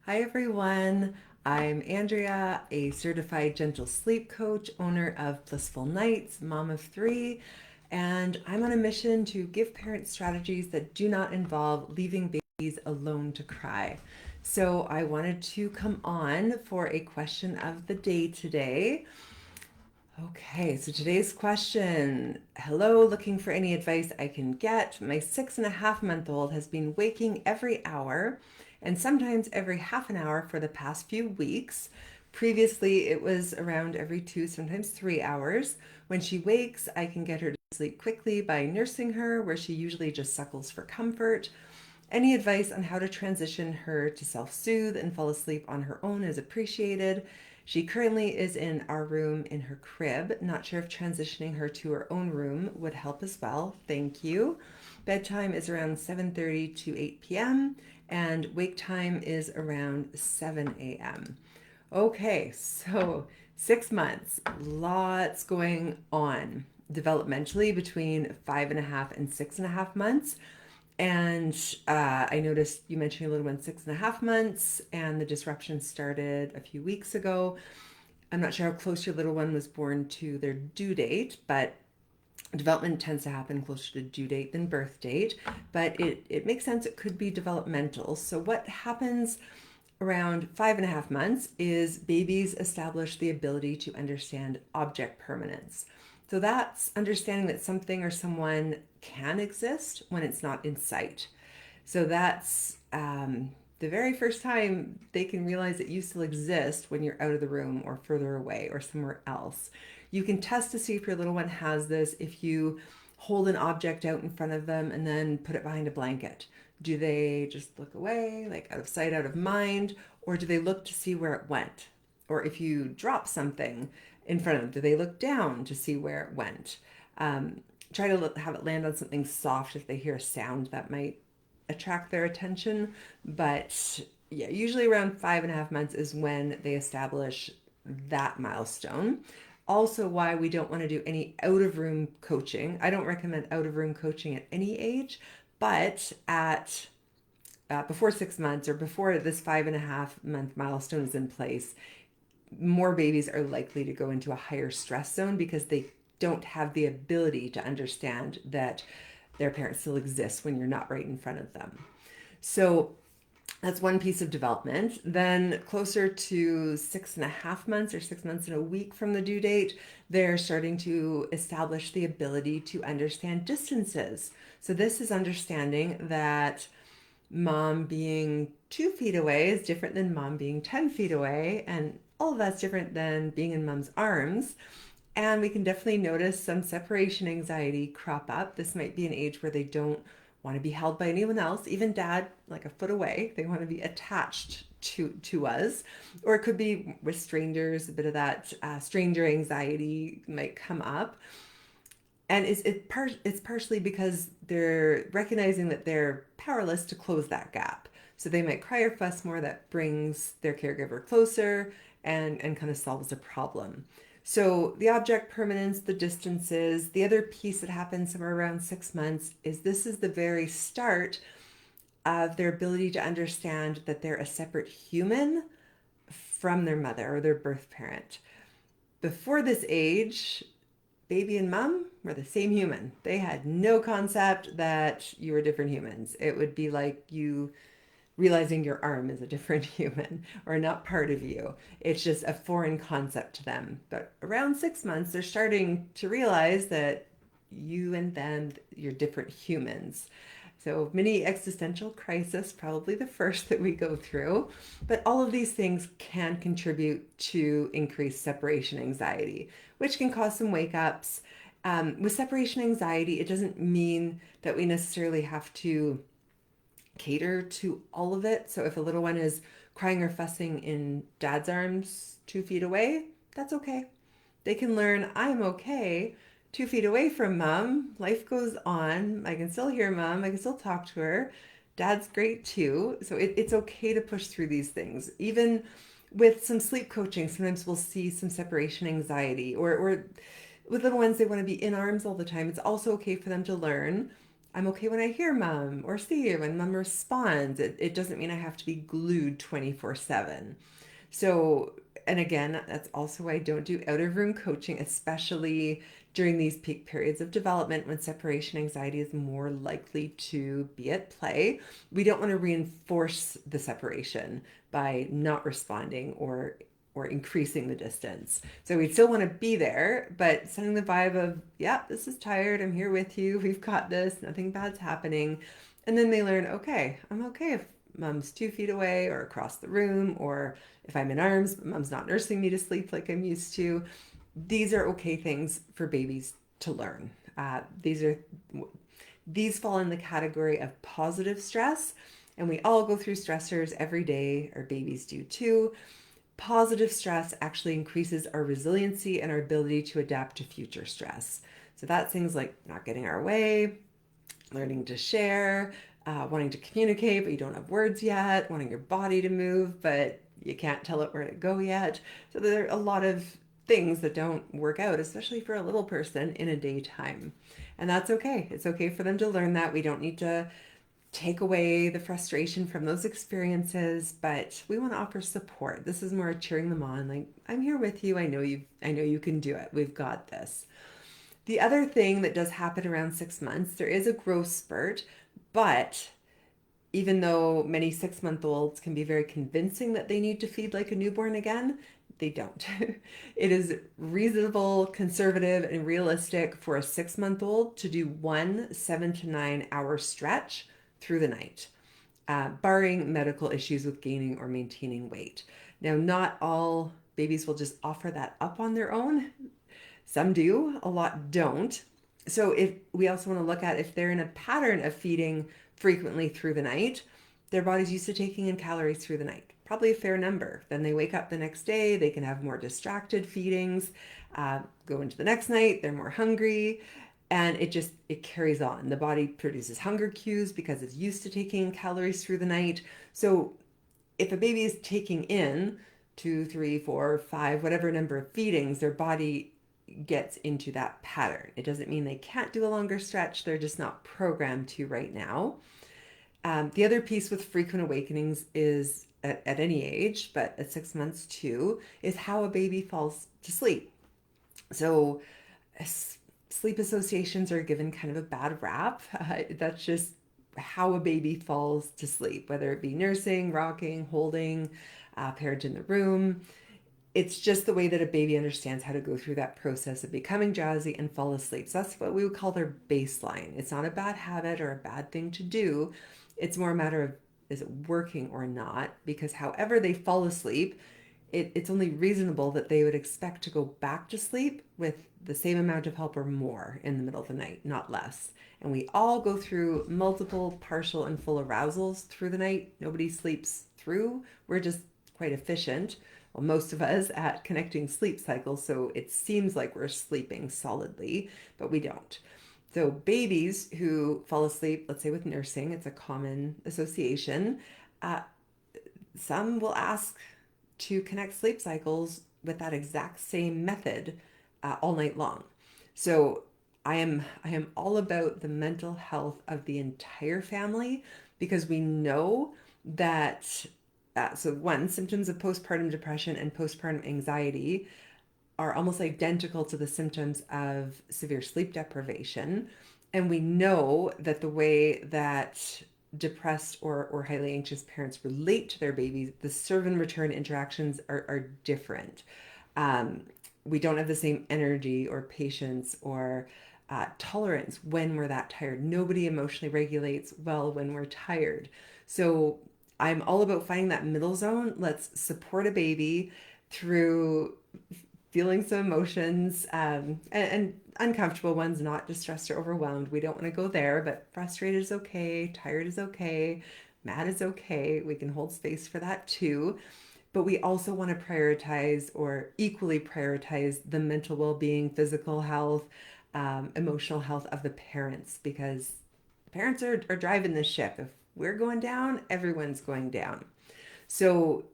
Hi everyone, I'm Andrea, a certified gentle sleep coach, owner of Blissful Nights, mom of three, and I'm on a mission to give parents strategies that do not involve leaving babies alone to cry. So I wanted to come on for a question of the day today. Okay, so today's question. Hello, looking for any advice I can get. My 6.5-month-old has been waking every hour and sometimes every half an hour for the past few weeks. Previously, it was around every 2, sometimes 3 hours. When she wakes, I can get her to sleep quickly by nursing her, where she usually just suckles for comfort. Any advice on how to transition her to self soothe and fall asleep on her own is appreciated. She currently is in our room in her crib. Not sure if transitioning her to her own room would help as well. Thank you. Bedtime is around 7:30 to 8 p.m. and wake time is around 7 a.m. Okay, so 6 months, lots going on developmentally between 5.5 and 6.5 months. And I noticed you mentioned your little one 6.5 months, and the disruption started a few weeks ago. I'm not sure how close your little one was born to their due date, but development tends to happen closer to due date than birth date. But it makes sense it could be developmental. So, what happens around 5.5 months is babies establish the ability to understand object permanence. So that's understanding that something or someone can exist when it's not in sight. So that's the very first time they can realize that you still exist when you're out of the room or further away or somewhere else. You can test to see if your little one has this if you hold an object out in front of them and then put it behind a blanket. Do they just look away, like out of sight, out of mind, or do they look to see where it went? Or if you drop something in front of them, do they look down to see where it went? Um, Try to have it land on something soft if they hear a sound that might attract their attention. But yeah, usually around 5.5 months is when they establish that milestone. Also, why we don't want to do any out of room coaching. I don't recommend out of room coaching at any age, but at before 6 months or before this 5.5 month milestone is in place, more babies are likely to go into a higher stress zone because they don't have the ability to understand that their parent still exists when you're not right in front of them. So that's one piece of development. Then, closer to 6.5 months or 6 months and a week from the due date, they're starting to establish the ability to understand distances. So, this is understanding that mom being 2 feet away is different than mom being 10 feet away, and all of that's different than being in mom's arms. And we can definitely notice some separation anxiety crop up. This might be an age where they don't want to be held by anyone else, even dad, like a foot away. They want to be attached to us. Or it could be with strangers, a bit of that stranger anxiety might come up. And it's partially because they're recognizing that they're powerless to close that gap. So they might cry or fuss more. That brings their caregiver closer and kind of solves a problem. So the object permanence, the distances, the other piece that happens somewhere around 6 months is this is the very start of their ability to understand that they're a separate human from their mother or their birth parent. Before this age, baby and mom were the same human. They had no concept that you were different humans. It would be like you realizing your arm is a different human or not part of you. It's just a foreign concept to them. But around 6 months, they're starting to realize that you and them, you're different humans. So, mini existential crisis, probably the first that we go through. But all of these things can contribute to increased separation anxiety, which can cause some wake ups. With separation anxiety, it doesn't mean that we necessarily have to cater to all of it. So if a little one is crying or fussing in dad's arms 2 feet away, that's okay. They can learn I'm okay 2 feet away from mom. Life goes on. I can still hear mom. I can still talk to her. Dad's great too. So it's okay to push through these things. Even with some sleep coaching, sometimes we'll see some separation anxiety or with little ones, they want to be in arms all the time. It's also okay for them to learn I'm okay when I hear mom or see when mom responds. It doesn't mean I have to be glued 24/7. So, and again, that's also why I don't do out of room coaching, especially during these peak periods of development when separation anxiety is more likely to be at play. We don't want to reinforce the separation by not responding or increasing the distance. So we still want to be there, but sending the vibe of, yeah, this is tired. I'm here with you. We've got this. Nothing bad's happening. And then they learn, okay, I'm okay if mom's 2 feet away or across the room, or if I'm in arms, but mom's not nursing me to sleep like I'm used to. These are okay things for babies to learn. These fall in the category of positive stress, and we all go through stressors every day. Our babies do too. Positive stress actually increases our resiliency and our ability to adapt to future stress. So that's things like not getting our way, learning to share, wanting to communicate, but you don't have words yet, wanting your body to move, but you can't tell it where to go yet. So there are a lot of things that don't work out, especially for a little person in a daytime. And that's okay. It's okay for them to learn that. We don't need to take away the frustration from those experiences, but we want to offer support. This is more cheering them on, like, I'm here with you. I know you can do it. We've got this. The other thing that does happen around 6 months, there is a growth spurt, but even though many 6-month-olds can be very convincing that they need to feed like a newborn again, they don't. It is reasonable, conservative, and realistic for a 6-month-old to do one 7 to 9 hour stretch through the night, barring medical issues with gaining or maintaining weight. Now, not all babies will just offer that up on their own. Some do, a lot don't. So if we also want to look at if they're in a pattern of feeding frequently through the night, their body's used to taking in calories through the night, probably a fair number. Then they wake up the next day, they can have more distracted feedings, go into the next night, they're more hungry, and it carries on. The body produces hunger cues because it's used to taking calories through the night. So if a baby is taking in 2, 3, 4, 5, whatever number of feedings, their body gets into that pattern. It doesn't mean they can't do a longer stretch, they're just not programmed to right now. The other piece with frequent awakenings is at any age, but at 6 months too, is how a baby falls to sleep. So sleep associations are given kind of a bad rap. That's just how a baby falls to sleep, whether it be nursing, rocking, holding, parent in the room. It's just the way that a baby understands how to go through that process of becoming drowsy and fall asleep. So that's what we would call their baseline. It's not a bad habit or a bad thing to do. It's more a matter of, is it working or not? Because however they fall asleep, it's only reasonable that they would expect to go back to sleep with the same amount of help or more in the middle of the night, not less. And we all go through multiple partial and full arousals through the night. Nobody sleeps through. We're just quite efficient, well, most of us, at connecting sleep cycles. So it seems like we're sleeping solidly, but we don't. So babies who fall asleep, let's say with nursing, it's a common association. Uh, some will ask to connect sleep cycles with that exact same method all night long. So I am all about the mental health of the entire family, because we know that so one, symptoms of postpartum depression and postpartum anxiety are almost identical to the symptoms of severe sleep deprivation. And we know that the way that depressed or highly anxious parents relate to their babies, the serve and return interactions are different. Um, we don't have the same energy or patience or tolerance when we're that tired. Nobody emotionally regulates well when we're tired. So I'm all about finding that middle zone. Let's support a baby through feeling some emotions, and uncomfortable ones, not distressed or overwhelmed. We don't want to go there, but frustrated is okay, tired is okay, mad is okay. We can hold space for that too. But we also want to prioritize, or equally prioritize, the mental well-being, physical health, emotional health of the parents, because parents are driving this ship. If we're going down, everyone's going down. So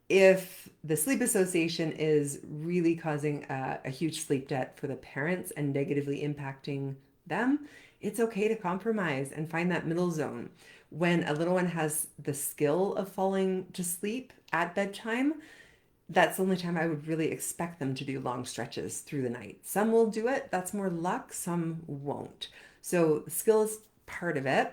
if the sleep association is really causing a huge sleep debt for the parents and negatively impacting them, it's okay to compromise and find that middle zone. When a little one has the skill of falling to sleep at bedtime, that's the only time I would really expect them to do long stretches through the night. Some will do it, that's more luck, some won't. So, skill is part of it.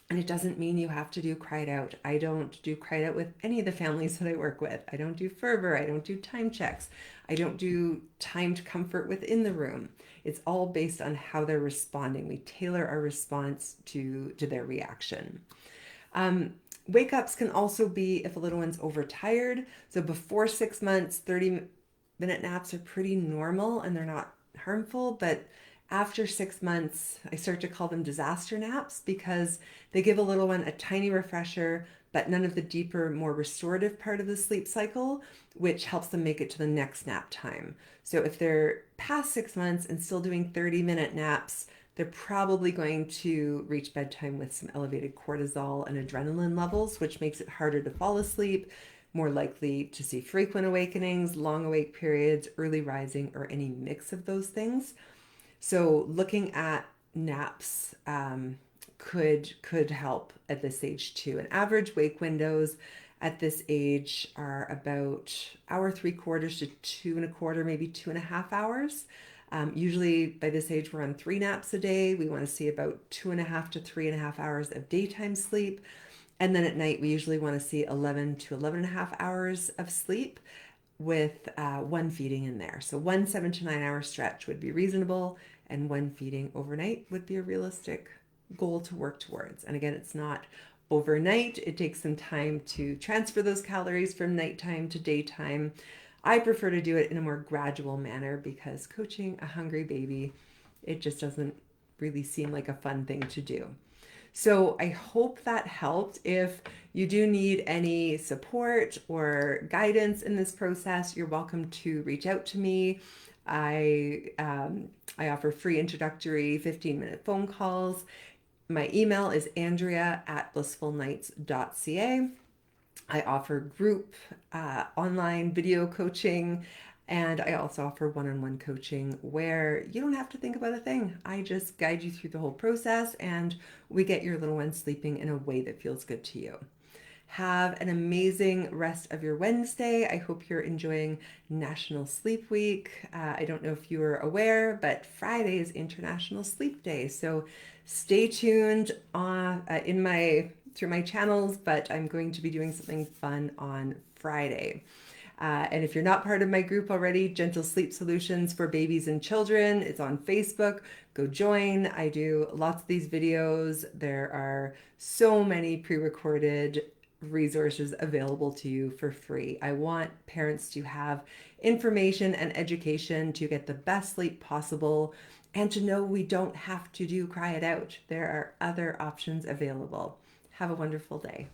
And it doesn't mean you have to do cried out. I don't do cried out with any of the families that I work with. I don't do fervor. I don't do time checks. I don't do timed comfort within the room. It's all based on how they're responding. We tailor our response to their reaction. Um, Wake ups can also be if a little one's overtired. So before 6 months, 30-minute naps are pretty normal and they're not harmful. But after 6 months, I start to call them disaster naps because they give a little one a tiny refresher, but none of the deeper, more restorative part of the sleep cycle, which helps them make it to the next nap time. So if they're past 6 months and still doing 30-minute naps, they're probably going to reach bedtime with some elevated cortisol and adrenaline levels, which makes it harder to fall asleep, more likely to see frequent awakenings, long awake periods, early rising, or any mix of those things. So looking at naps could help at this age too. And average wake windows at this age are about hour 3/4 to 2 1/4, maybe 2.5 hours. Usually by this age, we're on 3 naps a day. We want to see about 2.5 to 3.5 hours of daytime sleep. And then at night, we usually want to see 11 to 11.5 hours of sleep with one feeding in there. So one 7 to 9 hour stretch would be reasonable, and one feeding overnight would be a realistic goal to work towards. And again, it's not overnight. It takes some time to transfer those calories from nighttime to daytime. I prefer to do it in a more gradual manner because coaching a hungry baby, it just doesn't really seem like a fun thing to do. So I hope that helped. If you do need any support or guidance in this process, you're welcome to reach out to me. I offer free introductory 15-minute phone calls. My email is andrea@blissfulnights.ca. I offer group online video coaching, and I also offer one-on-one coaching where you don't have to think about a thing. I just guide you through the whole process and we get your little one sleeping in a way that feels good to you. Have an amazing rest of your Wednesday. I hope you're enjoying National Sleep Week. I don't know if you are aware, but Friday is International Sleep Day. So stay tuned through my channels, but I'm going to be doing something fun on Friday. And if you're not part of my group already, Gentle Sleep Solutions for Babies and Children, it's on Facebook. Go join. I do lots of these videos. There are so many pre-recorded resources available to you for free. I want parents to have information and education to get the best sleep possible and to know we don't have to do cry it out. There are other options available. Have a wonderful day.